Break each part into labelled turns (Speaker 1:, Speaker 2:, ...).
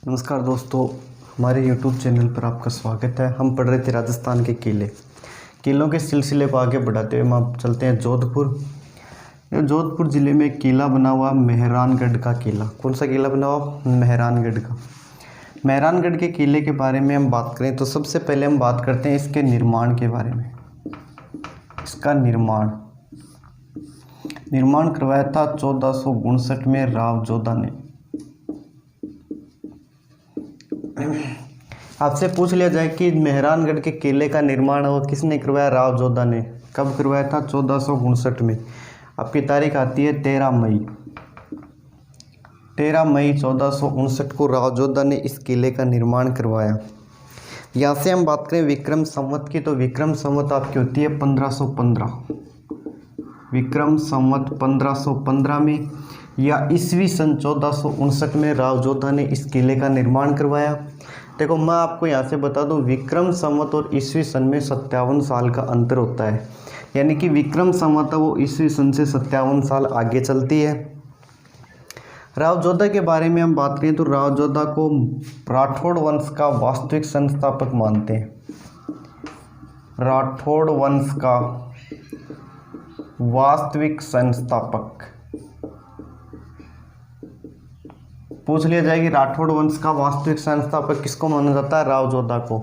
Speaker 1: नमस्कार दोस्तों, हमारे YouTube चैनल पर आपका स्वागत है। हम पढ़ रहे थे राजस्थान के किलों के सिलसिले को आगे बढ़ाते हुए हम आप चलते हैं जोधपुर। जोधपुर ज़िले में एक किला बना हुआ मेहरानगढ़ का किला। कौन सा किला बना हुआ? मेहरानगढ़ का। मेहरानगढ़ के किले के बारे में हम बात करें तो सबसे पहले हम बात करते हैं इसके निर्माण के बारे में। इसका निर्माण करवाया था 1459 में राव जोधा ने। आपसे पूछ लिया जाए कि मेहरानगढ़ के किले का निर्माण वो किसने करवाया? राव जोधा ने। कब करवाया था? 1459 में। आपकी तारीख आती है 13 मई। 13 मई 1459 को राव जोधा ने इस किले का निर्माण करवाया। यहाँ से हम बात करें विक्रम संवत की, तो विक्रम संवत आपकी होती है 1515। विक्रम संवत 1515 में या ईस्वी सन 1459 में राव जोधा ने इस किले का निर्माण करवाया। देखो, मैं आपको यहाँ से बता दूं, विक्रम संवत और ईस्वी सन में 57 साल का अंतर होता है। यानी कि विक्रम संवत है वो ईस्वी सन से 57 साल आगे चलती है। राव जोधा के बारे में हम बात करें तो राव जोधा को राठौड़ वंश का वास्तविक संस्थापक मानते हैं। राठौड़ वंश का वास्तविक संस्थापक। पूछ लिया जाए कि राठौड़ वंश का वास्तविक संस्थापक किसको माना जाता है? राव जोधा को।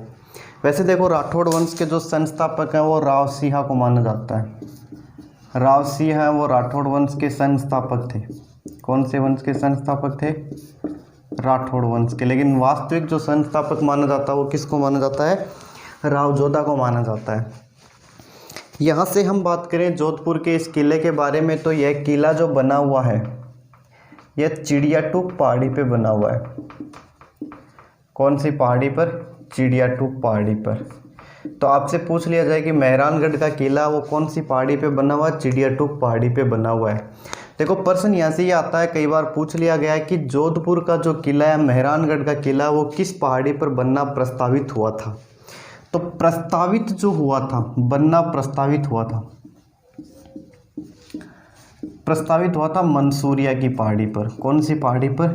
Speaker 1: वैसे देखो, राठौड़ वंश के जो संस्थापक हैं वो राव सिंह को माना जाता है। राव सिंह हैं वो राठौड़ वंश के संस्थापक थे। कौन से वंश के संस्थापक थे? राठौड़ वंश के। लेकिन वास्तविक जो संस्थापक माना जाता है वो किसको माना जाता है? राव जोधा को माना जाता है। यहाँ से हम बात करें जोधपुर के इस किले के बारे में, तो यह किला जो बना हुआ है यह चिड़ियाटूक पहाड़ी पे बना हुआ है। कौन सी पहाड़ी पर? चिड़ियाटूक पहाड़ी पर। तो आपसे पूछ लिया जाए कि मेहरानगढ़ का किला वो कौन सी पहाड़ी पे बना हुआ है? चिड़ियाटूक पहाड़ी पे बना हुआ है। देखो, प्रश्न यहाँ से ये आता है, कई बार पूछ लिया गया है कि जोधपुर का जो किला है, मेहरानगढ़ का किला, वो किस पहाड़ी पर बनना प्रस्तावित हुआ था? तो प्रस्तावित जो हुआ था, बनना प्रस्तावित हुआ था मंसूरिया की पहाड़ी पर। कौन सी पहाड़ी पर?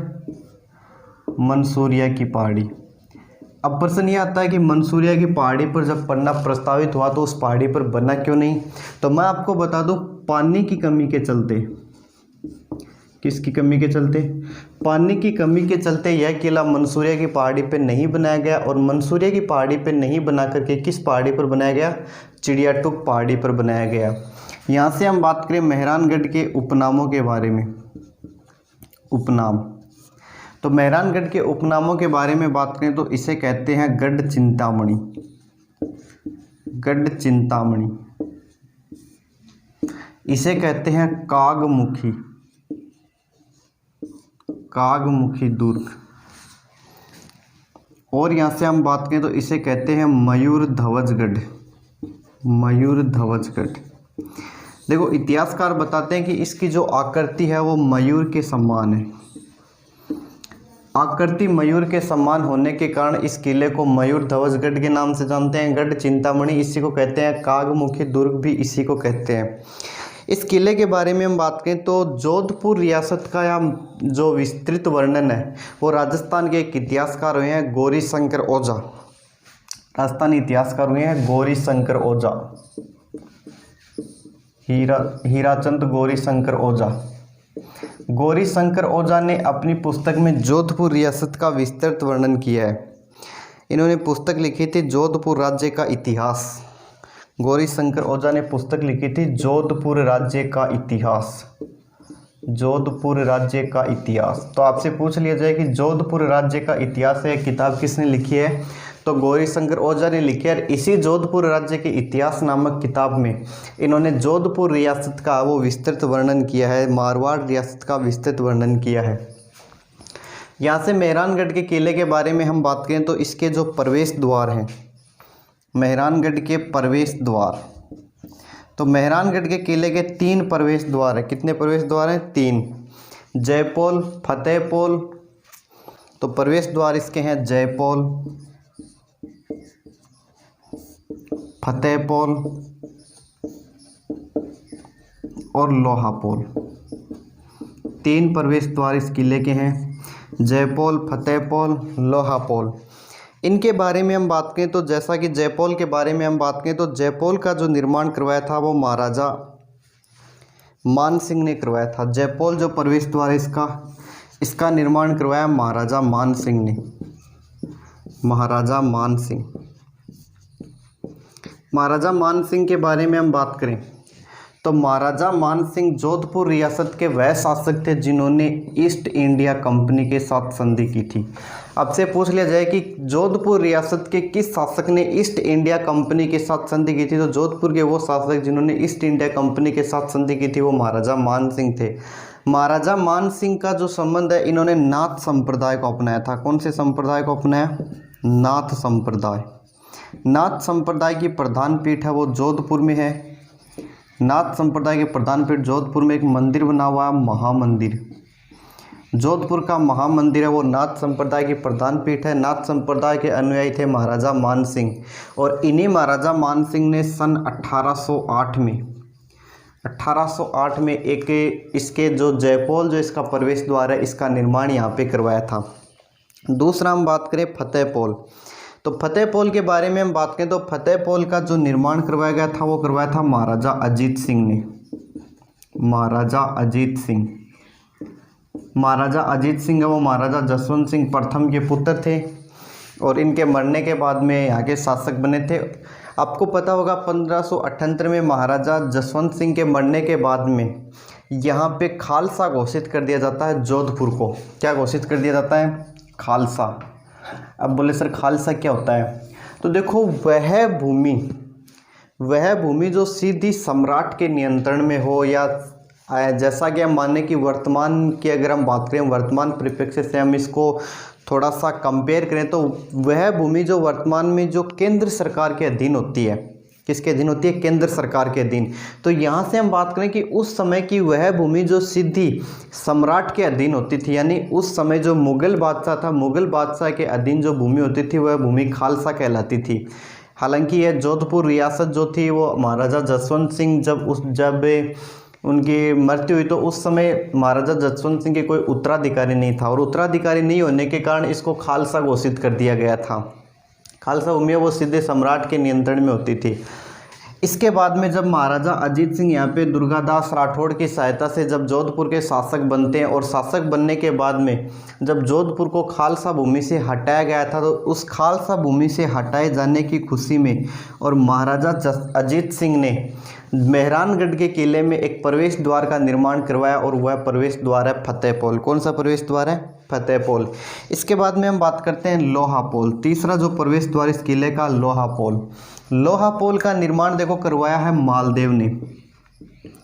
Speaker 1: मंसूरिया की पहाड़ी। अब प्रश्न ये आता है कि मंसूरिया की पहाड़ी पर जब बनना प्रस्तावित हुआ तो उस पहाड़ी पर बना क्यों नहीं? तो मैं आपको बता दूं, पानी की कमी के चलते। किसकी कमी के चलते? पानी की कमी के चलते यह किला मंसूरिया की पहाड़ी पर नहीं बनाया गया। और मंसूरिया की पहाड़ी पर नहीं बना करके किस पहाड़ी पर बनाया गया? चिड़ियाटूक पहाड़ी पर बनाया गया। यहाँ से हम बात करें मेहरानगढ़ के उपनामों के बारे में। उपनाम, तो मेहरानगढ़ के उपनामों के बारे में बात करें तो इसे कहते हैं गढ़ चिंतामणि। गढ़ चिंतामणि। इसे कहते हैं कागमुखी। कागमुखी दुर्ग। और यहाँ से हम बात करें तो इसे कहते हैं मयूर ध्वजगढ़। मयूर ध्वजगढ़। देखो, इतिहासकार बताते हैं कि इसकी जो आकृति है वो मयूर के समान है। आकृति मयूर के समान होने के कारण इस किले को मयूर ध्वजगढ़ के नाम से जानते हैं। गढ़ चिंतामणि इसी को कहते हैं। कागमुखी दुर्ग भी इसी को कहते हैं। इस किले के बारे में हम बात करें तो जोधपुर रियासत का या जो विस्तृत वर्णन है वो राजस्थान के एक इतिहासकार हुए हैं, गौरी शंकर ओझा। राजस्थानी इतिहासकार हुए हैं गौरी शंकर ओझा। हीराचंद गौरी शंकर ओझा। गौरी शंकर ओझा ने अपनी पुस्तक में जोधपुर रियासत का विस्तृत वर्णन किया है। इन्होंने पुस्तक लिखी थी जोधपुर राज्य का इतिहास। गौरी शंकर ओझा ने पुस्तक लिखी थी जोधपुर राज्य का इतिहास। जोधपुर राज्य का इतिहास। तो आपसे पूछ लिया जाए कि जोधपुर राज्य का इतिहास है किताब किसने लिखी है? तो गौरी शंकर ओझा ने लिखी है। इसी जोधपुर राज्य के इतिहास नामक किताब में इन्होंने जोधपुर रियासत का वो विस्तृत वर्णन किया है, मारवाड़ रियासत का विस्तृत वर्णन किया है। यहाँ से मेहरानगढ़ के किले के बारे में हम बात करें तो इसके जो प्रवेश द्वार हैं, मेहरानगढ़ के प्रवेश द्वार, तो मेहरानगढ़ के किले के 3 प्रवेश द्वार हैं। कितने प्रवेश द्वार हैं? 3। जयपोल, फतेहपोल। तो प्रवेश द्वार इसके हैं जयपोल, फतेहपोल और लोहापोल। 3 प्रवेश द्वार इस किले के हैं। जयपोल, फतेहपोल, लोहापोल। इनके बारे में हम बात करें तो जैसा कि जयपोल के बारे में हम बात करें तो जयपोल का जो निर्माण करवाया था वो महाराजा मान सिंह ने करवाया था। जयपोल जो प्रवेश द्वार है इसका निर्माण करवाया महाराजा मान सिंह ने। महाराजा मान सिंह। महाराजा मान सिंह के बारे में हम बात करें तो महाराजा मान सिंह जोधपुर रियासत के वह शासक थे जिन्होंने ईस्ट इंडिया कंपनी के साथ संधि की थी। आपसे पूछ लिया जाए कि जोधपुर रियासत के किस शासक ने ईस्ट इंडिया कंपनी के साथ संधि की थी, तो जोधपुर के वो शासक जिन्होंने ईस्ट इंडिया कंपनी के साथ संधि की थी वो महाराजा मान सिंह थे। महाराजा मान सिंह का जो संबंध है, इन्होंने नाथ संप्रदाय को अपनाया था। कौन से संप्रदाय को अपनाया? नाथ संप्रदाय। नाथ संप्रदाय की प्रधान पीठ है वो जोधपुर में है। नाथ संप्रदाय के प्रधान पीठ जोधपुर में एक मंदिर बना हुआ है, महामंदिर। जोधपुर का महामंदिर है वो नाथ संप्रदाय की प्रधान पीठ है। नाथ संप्रदाय के अनुयायी थे महाराजा मान सिंह, और इन्हीं महाराजा मान सिंह ने सन 1808 में एक इसके जो जयपोल जो इसका प्रवेश द्वार है इसका निर्माण यहाँ पे करवाया था। दूसरा हम बात करें फतेहपोल, तो फतेहपोल के बारे में हम बात करें तो फतेहपोल का जो निर्माण करवाया गया था वो करवाया था महाराजा अजीत सिंह ने। महाराजा अजीत सिंह। महाराजा अजीत सिंह है वो महाराजा जसवंत सिंह प्रथम के पुत्र थे, और इनके मरने के बाद में यहाँ के शासक बने थे। आपको पता होगा 1578 में महाराजा जसवंत सिंह के मरने के बाद में यहाँ पे खालसा घोषित कर दिया जाता है जोधपुर को। क्या घोषित कर दिया जाता है? खालसा। अब बोले सर खालसा क्या होता है? तो देखो वह भूमि जो सीधी सम्राट के नियंत्रण में हो, या जैसा कि हम माने कि वर्तमान की अगर हम बात करें, वर्तमान परिप्रेक्ष्य से हम इसको थोड़ा सा कंपेयर करें तो वह भूमि जो वर्तमान में जो केंद्र सरकार के अधीन होती है, किसके अधीन होती है? केंद्र सरकार के अधीन। तो यहाँ से हम बात करें कि उस समय की वह भूमि जो सीधी सम्राट के अधीन होती थी, यानी उस समय जो मुगल बादशाह था, मुगल बादशाह के अधीन जो भूमि होती थी वह भूमि खालसा कहलाती थी। हालांकि यह जोधपुर रियासत जो थी वो महाराजा जसवंत सिंह जब उनकी मृत्यु हुई तो उस समय महाराजा जसवंत सिंह के कोई उत्तराधिकारी नहीं था, और उत्तराधिकारी नहीं होने के कारण इसको खालसा घोषित कर दिया गया था। खालसा भूमि वो सीधे सम्राट के नियंत्रण में होती थी। इसके बाद में जब महाराजा अजीत सिंह यहाँ पे दुर्गादास राठौड़ की सहायता से जब जोधपुर के शासक बनते हैं, और शासक बनने के बाद में जब जोधपुर को खालसा भूमि से हटाया गया था, तो उस खालसा भूमि से हटाए जाने की खुशी में और महाराजा अजीत सिंह ने मेहरानगढ़ के किले में एक प्रवेश द्वार का निर्माण करवाया, और वह प्रवेश द्वार है फतेहपोल। कौन सा प्रवेश द्वार है? फतेहपोल। इसके बाद में हम बात करते हैं लोहापोल। तीसरा जो प्रवेश द्वार इस किले का, लोहापोल। लोहापोल का निर्माण देखो करवाया है मालदेव ने।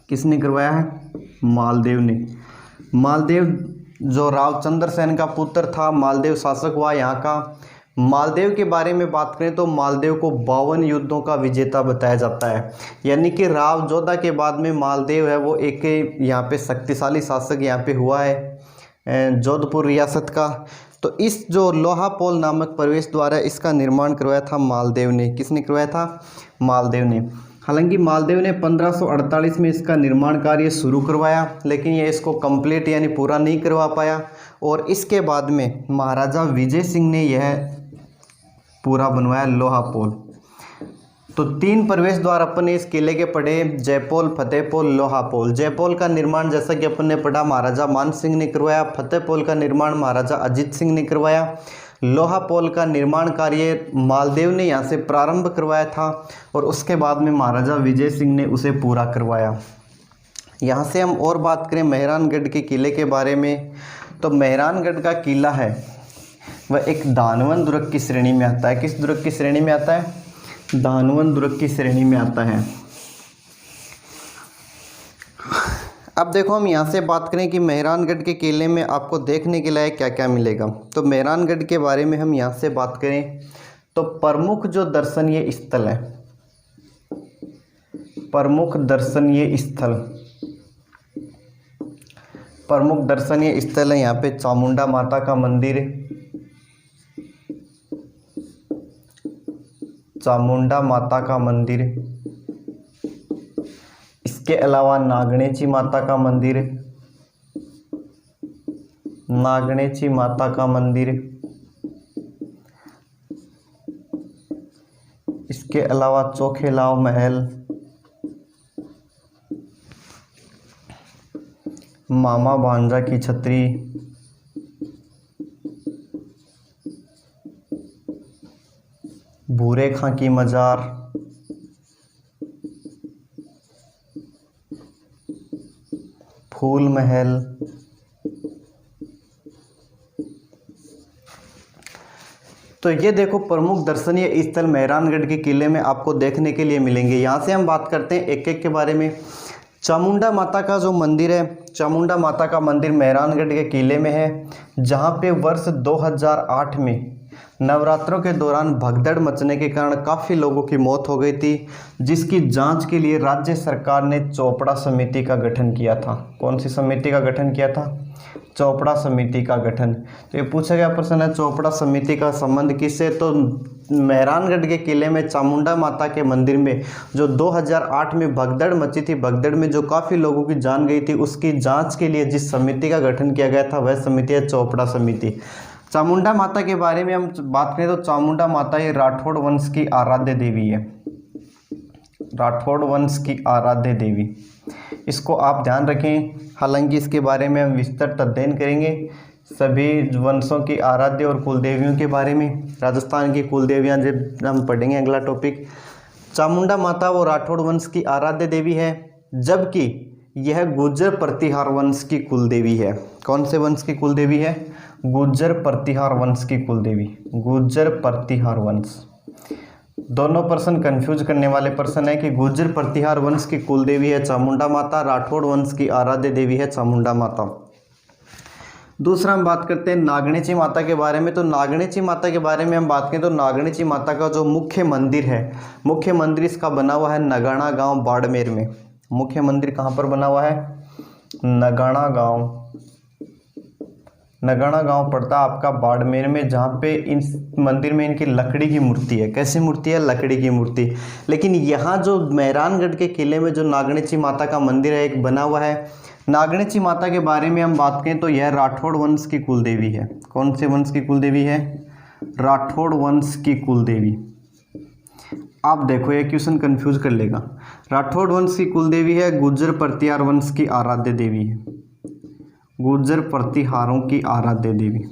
Speaker 1: किसने करवाया है? मालदेव ने। मालदेव जो रावचंद्र सेन का पुत्र था, मालदेव शासक हुआ यहाँ का। मालदेव के बारे में बात करें तो मालदेव को 52 युद्धों का विजेता बताया जाता है, यानी कि राव जोधा के बाद में मालदेव है वो एक यहाँ पे शक्तिशाली शासक यहाँ पे हुआ है जोधपुर रियासत का। तो इस जो लोहापोल नामक प्रवेश द्वार है इसका निर्माण करवाया था मालदेव ने। किसने करवाया था? मालदेव ने। हालांकि मालदेव ने 1548 में इसका निर्माण कार्य शुरू करवाया, लेकिन ये इसको कंप्लीट यानी पूरा नहीं करवा पाया, और इसके बाद में महाराजा विजय सिंह ने यह पूरा बनवाया लोहापोल। तो 3 प्रवेश द्वार अपन ने इस किले के पढ़े, जयपोल, फतेहपोल, लोहापोल। जयपोल का निर्माण जैसा कि अपन ने पढ़ा महाराजा मान सिंह ने करवाया। फतेहपोल का निर्माण महाराजा अजीत सिंह ने करवाया। लोहापोल का निर्माण कार्य मालदेव ने यहाँ से प्रारंभ करवाया था, और उसके बाद में महाराजा विजय सिंह ने उसे पूरा करवाया। यहाँ से हम और बात करें मेहरानगढ़ के किले के बारे में, तो मेहरानगढ़ का किला है वह एक दानवन दुर्ग की श्रेणी में आता है। किस दुर्ग की श्रेणी में आता है? दानवन दुर्ग की श्रेणी में आता है। अब देखो हम यहाँ से बात करें कि मेहरानगढ़ के किले में आपको देखने के लिए क्या क्या मिलेगा। तो मेहरानगढ़ के बारे में हम यहाँ से बात करें तो प्रमुख जो दर्शनीय स्थल है, प्रमुख दर्शनीय स्थल है यहाँ पे चामुंडा माता का मंदिर, चामुंडा माता का मंदिर। इसके अलावा नागणेची माता का मंदिर, नागणेची माता का मंदिर, इसके अलावा चोखेलाव महल, मामा भांजा की छतरी, भूरे खां की मजार, फूल महल, तो ये देखो प्रमुख दर्शनीय स्थल मेहरानगढ़ के किले में आपको देखने के लिए मिलेंगे। यहाँ से हम बात करते हैं एक एक के बारे में। चामुंडा माता का जो मंदिर है, चामुंडा माता का मंदिर मेहरानगढ़ के किले में है, जहाँ पे वर्ष 2008 में नवरात्रों के दौरान भगदड़ मचने के कारण काफ़ी लोगों की मौत हो गई थी, जिसकी जांच के लिए राज्य सरकार ने चोपड़ा समिति का गठन किया था। कौन सी समिति का गठन किया था? चोपड़ा समिति का गठन। तो ये पूछा गया प्रश्न है, चोपड़ा समिति का संबंध किससे? तो मेहरानगढ़ के किले में चामुंडा माता के मंदिर में जो 2008 में भगदड़ मची थी, भगदड़ में जो काफ़ी लोगों की जान गई थी, उसकी जांच के लिए जिस समिति का गठन किया गया था वह समिति है चोपड़ा समिति। चामुंडा माता के बारे में हम बात करें तो चामुंडा माता ये राठौड़ वंश की आराध्य देवी है, राठौड़ वंश की आराध्य देवी। इसको आप ध्यान रखें, हालांकि इसके बारे में हम विस्तृत अध्ययन करेंगे सभी वंशों की आराध्य और कुलदेवियों के बारे में। राजस्थान की कुलदेवियाँ जब हम पढ़ेंगे अगला टॉपिक। चामुंडा माता वो राठौड़ वंश की आराध्य देवी है, जबकि यह गुर्जर प्रतिहार वंश की कुलदेवी है। कौन से वंश की कुलदेवी है? गुर्जर प्रतिहार वंश की कुलदेवी, गुर्जर प्रतिहार वंश। दोनों प्रश्न कंफ्यूज करने वाले प्रश्न है कि गुर्जर प्रतिहार वंश की कुलदेवी है चामुंडा माता, राठौड़ वंश की आराध्य देवी है चामुंडा माता। दूसरा हम बात करते हैं नागणेची माता के बारे में। तो नागणेची माता के बारे में हम बात करें तो नागणेची माता का जो मुख्य मंदिर है, मुख्य मंदिर इसका बना हुआ है नगाना गांव बाड़मेर में। मुख्य मंदिर कहाँ पर बना हुआ है? नगाना गांव, नगाना गांव पड़ता है आपका बाड़मेर में, जहाँ पे इन मंदिर में इनकी लकड़ी की मूर्ति है। कैसी मूर्ति है? लकड़ी की मूर्ति। लेकिन यहाँ जो मेहरानगढ़ के किले में जो नागणेची माता का मंदिर है एक बना हुआ है, नागणेची माता के बारे में हम बात करें तो यह राठौड़ वंश की कुलदेवी है। कौन से वंश की कुलदेवी है? राठौड़ वंश की कुलदेवी। आप देखो ये क्वेश्चन कंफ्यूज कर लेगा। राठौड़ वंश की कुलदेवी है, गुर्जर प्रतिहार वंश की आराध्य देवी है, गुर्जर प्रतिहारों की आराध्य देवी।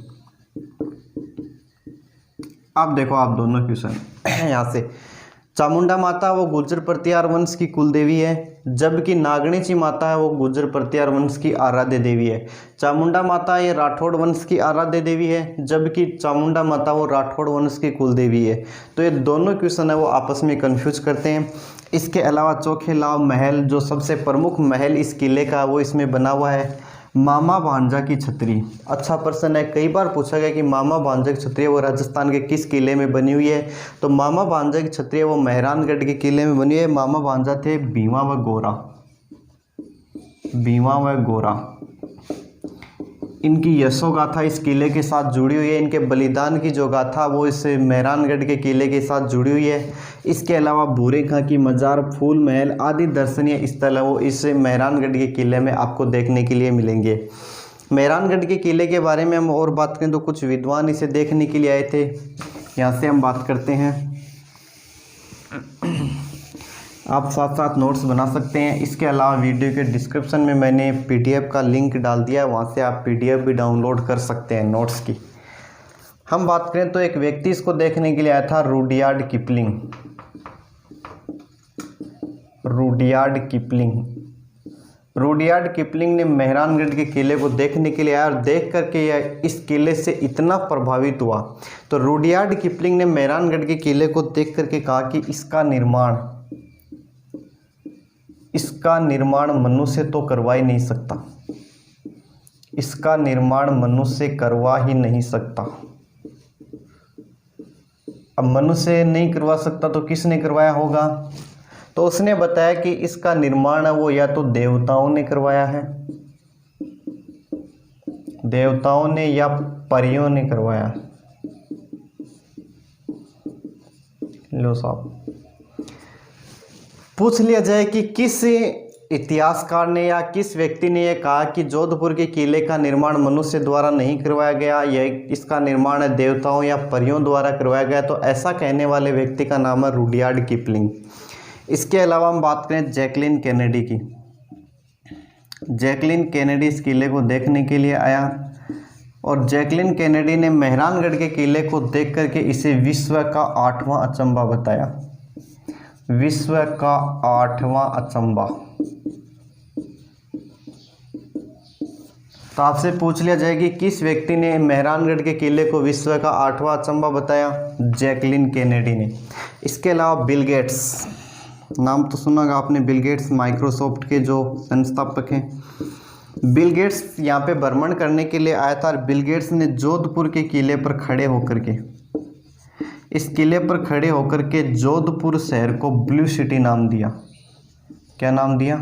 Speaker 1: अब देखो आप दोनों क्वेश्चन यहाँ से, चामुंडा माता वो गुर्जर प्रतिहार वंश की कुलदेवी है, जबकि नागणेची माता है वो गुर्जर प्रतिहार वंश की आराध्य देवी है। चामुंडा माता ये राठौड़ वंश की आराध्य देवी है, जबकि चामुंडा माता वो राठौड़ वंश की कुलदेवी है। तो ये दोनों क्वेश्चन है वो आपस में कंफ्यूज करते हैं। इसके अलावा चोखेलाव महल जो सबसे प्रमुख महल इस किले का वो इसमें बना हुआ है। मामा भांजा की छतरी, अच्छा प्रश्न है, कई बार पूछा गया कि मामा भांजा की छतरी वो राजस्थान के किस किले में बनी हुई है? तो मामा भांजा की छतरी वो मेहरानगढ़ के किले में बनी हुई है। मामा भांजा थे भीमा व गोरा, भीमा व गोरा। इनकी यशो गाथा इस किले के साथ जुड़ी हुई है, इनके बलिदान की जो गाथा वो इस मेहरानगढ़ के किले के साथ जुड़ी हुई है। इसके अलावा भूरे खां की मजार, फूल महल आदि दर्शनीय स्थल है वो इस मेहरानगढ़ के किले में आपको देखने के लिए मिलेंगे। मेहरानगढ़ के किले के बारे में हम और बात करें तो कुछ विद्वान इसे देखने के लिए आए थे। यहाँ से हम बात करते हैं, आप साथ साथ नोट्स बना सकते हैं। इसके अलावा वीडियो के डिस्क्रिप्शन में मैंने पीडीएफ का लिंक डाल दिया है, वहाँ से आप पीडीएफ भी डाउनलोड कर सकते हैं नोट्स की। हम बात करें तो एक व्यक्ति इसको देखने के लिए आया था, Rudyard Kipling, Rudyard Kipling. Rudyard Kipling ने मेहरानगढ़ के किले को देखने के लिए आया और देख करके यह इस किले से इतना प्रभावित हुआ, तो रुडयार्ड किपलिंग ने मेहरानगढ़ के किले को देख करके कहा कि इसका निर्माण मनुष्य तो करवा ही नहीं सकता, इसका निर्माण मनुष्य करवा ही नहीं सकता। अब मनुष्य नहीं करवा सकता तो किसने करवाया होगा? तो उसने बताया कि इसका निर्माण है वो या तो देवताओं ने करवाया है, देवताओं ने या परियों ने करवाया है। लो साहब, पूछ लिया जाए कि किस इतिहासकार ने या किस व्यक्ति ने यह कहा कि जोधपुर के किले का निर्माण मनुष्य द्वारा नहीं करवाया गया, यह इसका निर्माण देवताओं या परियों द्वारा करवाया गया? तो ऐसा कहने वाले व्यक्ति का नाम है रुडयार्ड किपलिंग। इसके अलावा हम बात करें जैकलिन केनेडी की। जैकलिन केनेडी इस किले को देखने के लिए आया और जैकलिन केनेडी ने मेहरानगढ़ के किले को देख करके इसे विश्व का 8वां अचंबा बताया। विश्व का 8वां अचंबा। तो आपसे पूछ लिया जाएगी किस व्यक्ति ने मेहरानगढ़ के किले को विश्व का 8वां अचंबा बताया? जैकलिन केनेडी ने। इसके अलावा बिल गेट्स, नाम तो सुना होगा आपने, बिल गेट्स माइक्रोसॉफ्ट के जो संस्थापक हैं। बिल गेट्स यहाँ पे भ्रमण करने के लिए आया था और बिल गेट्स ने जोधपुर के किले पर खड़े होकर के, इस किले पर खड़े होकर के जोधपुर शहर को ब्लू सिटी नाम दिया। क्या नाम दिया?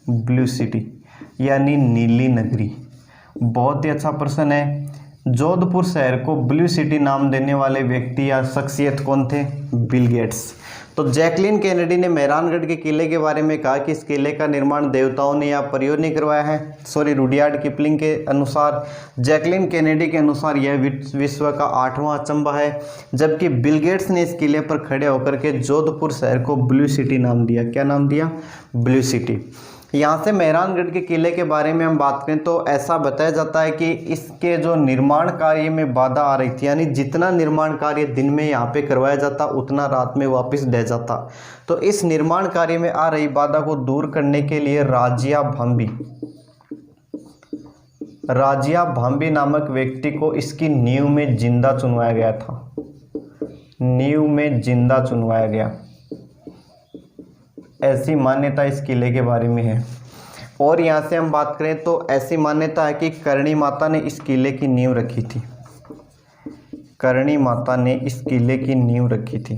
Speaker 1: ब्लू सिटी, यानी नीली नगरी। बहुत ही अच्छा प्रश्न है। जोधपुर शहर को ब्लू सिटी नाम देने वाले व्यक्ति या शख्सियत कौन थे? Bill Gates. तो जैकलिन केनेडी ने मेहरानगढ़ के किले के बारे में कहा कि इस किले का निर्माण देवताओं ने या परियों ने करवाया है। रुडयार्ड किपलिंग के अनुसार, जैकलिन केनेडी के अनुसार यह विश्व का 8वां अचंबा है, जबकि बिल गेट्स ने इस किले पर खड़े होकर के जोधपुर शहर को ब्लू सिटी नाम दिया। क्या नाम दिया? Blue city. यहाँ से मेहरानगढ़ के किले के बारे में हम बात करें तो ऐसा बताया जाता है कि इसके जो निर्माण कार्य में बाधा आ रही थी, यानी जितना निर्माण कार्य दिन में यहाँ पे करवाया जाता उतना रात में वापस ढह जाता। तो इस निर्माण कार्य में आ रही बाधा को दूर करने के लिए राजिया भांबी नामक व्यक्ति को इसकी नींव में जिंदा चुनवाया गया था। नींव में जिंदा चुनवाया गया, ऐसी मान्यता इस किले के बारे में है। और यहाँ से हम बात करें तो ऐसी मान्यता है कि करणी माता ने इस किले की नींव रखी थी। करणी माता ने इस किले की नींव रखी थी।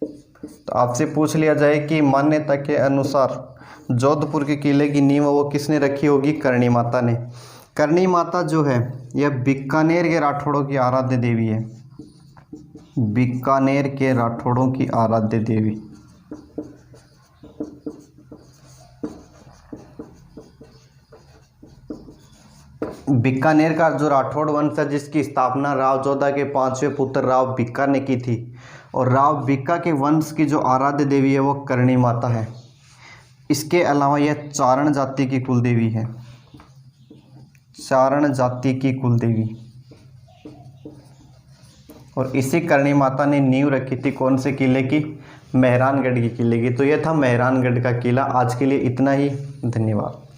Speaker 1: तो आपसे पूछ लिया जाए कि मान्यता के अनुसार जोधपुर के किले की नींव वो किसने रखी होगी? करणी माता ने। करणी माता जो है यह बीकानेर के राठौड़ों की आराध्य देवी है। बीकानेर के राठौड़ों की आराध्य देवी। बीकानेर का जो राठौड़ वंश है जिसकी स्थापना राव जोधा के 5वें पुत्र राव बीका ने की थी, और राव बीका के वंश की जो आराध्य देवी है वो करणी माता है। इसके अलावा यह चारण जाति की कुलदेवी है। चारण जाति की कुलदेवी। और इसी करणी माता ने नींव रखी थी कौन से किले की? मेहरानगढ़ के किले की। तो यह था मेहरानगढ़ का किला। आज के लिए इतना ही। धन्यवाद।